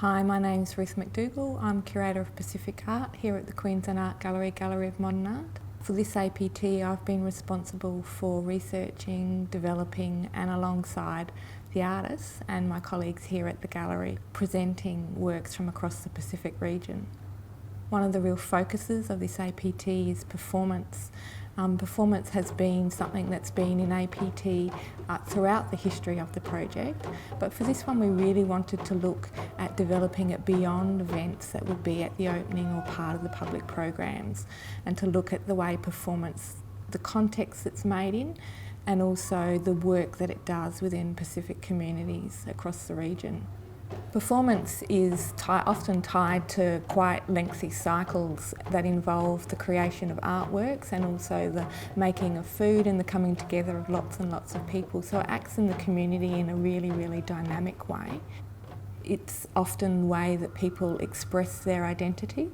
Hi, my name's Ruth McDougall. I'm Curator of Pacific Art here at the Queensland Art Gallery, Gallery of Modern Art. For this APT, I've been responsible for researching, developing and alongside the artists and my colleagues here at the gallery, presenting works from across the Pacific region. One of the real focuses of this APT is performance. Performance has been something that's been in APT throughout the history of the project, but for this one we really wanted to look at developing it beyond events that would be at the opening or part of the public programs, and to look at the way performance, the context it's made in, and also the work that it does within Pacific communities across the region. Performance is often tied to quite lengthy cycles that involve the creation of artworks and also the making of food and the coming together of lots and lots of people. So it acts in the community in a really, really dynamic way. It's often the way that people express their identity.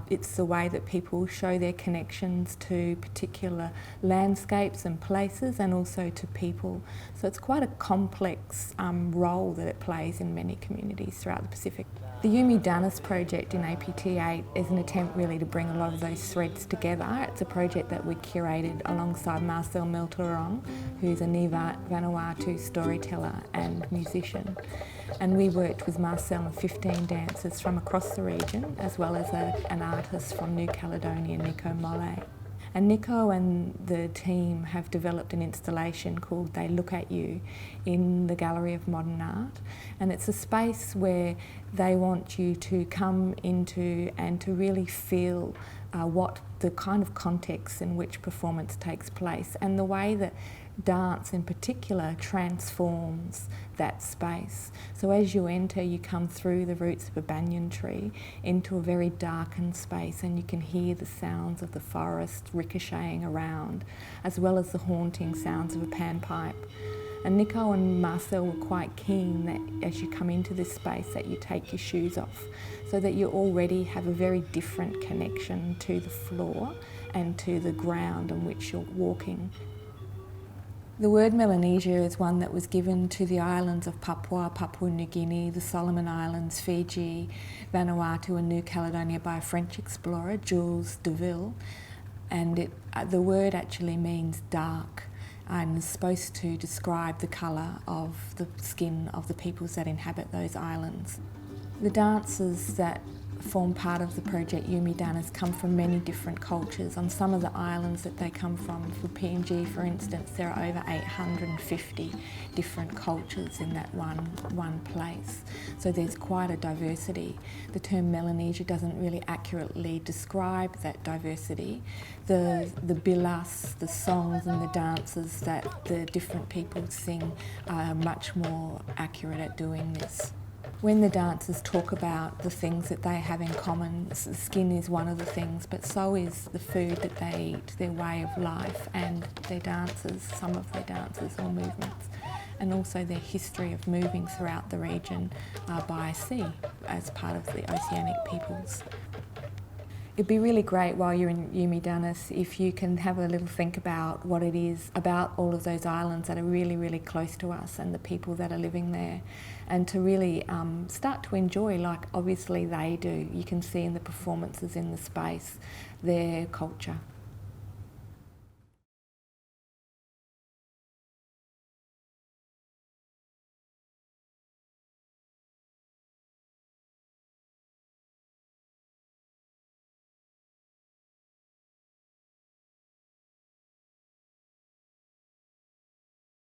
It's the way that people show their connections to particular landscapes and places, and also to people. So it's quite a complex role that it plays in many communities throughout the Pacific. The Yumi Danis project in APT8 is an attempt really to bring a lot of those threads together. It's a project that we curated alongside Marcel Melterong, who's a Vanuatu storyteller and musician. And we worked with Marcel and 15 dancers from across the region, as well as an artist from New Caledonia, Nico Molle. And Nico and the team have developed an installation called They Look At You in the Gallery of Modern Art. And it's a space where they want you to come into and to really feel what the kind of context in which performance takes place, and the way that dance in particular transforms that space. So as you enter, you come through the roots of a banyan tree into a very darkened space, and you can hear the sounds of the forest ricocheting around, as well as the haunting sounds of a panpipe. And Nico and Marcel were quite keen that as you come into this space that you take your shoes off, so that you already have a very different connection to the floor and to the ground on which you're walking. The word Melanesia is one that was given to the islands of Papua, Papua New Guinea, the Solomon Islands, Fiji, Vanuatu and New Caledonia by a French explorer, Jules Deville. And the word actually means dark, and is supposed to describe the colour of the skin of the peoples that inhabit those islands. The dancers that form part of the project Yumi Danis come from many different cultures. On some of the islands that they come from, for PNG for instance, there are over 850 different cultures in that one place. So there's quite a diversity. The term Melanesia doesn't really accurately describe that diversity. The bilas, the songs and the dances that the different people sing are much more accurate at doing this. When the dancers talk about the things that they have in common, skin is one of the things, but so is the food that they eat, their way of life, and their dances, some of their dances or movements, and also their history of moving throughout the region by sea as part of the oceanic peoples. It'd be really great while you're in Yumi Danis if you can have a little think about what it is about all of those islands that are really, really close to us and the people that are living there, and to really start to enjoy, like obviously they do. You can see in the performances in the space, their culture.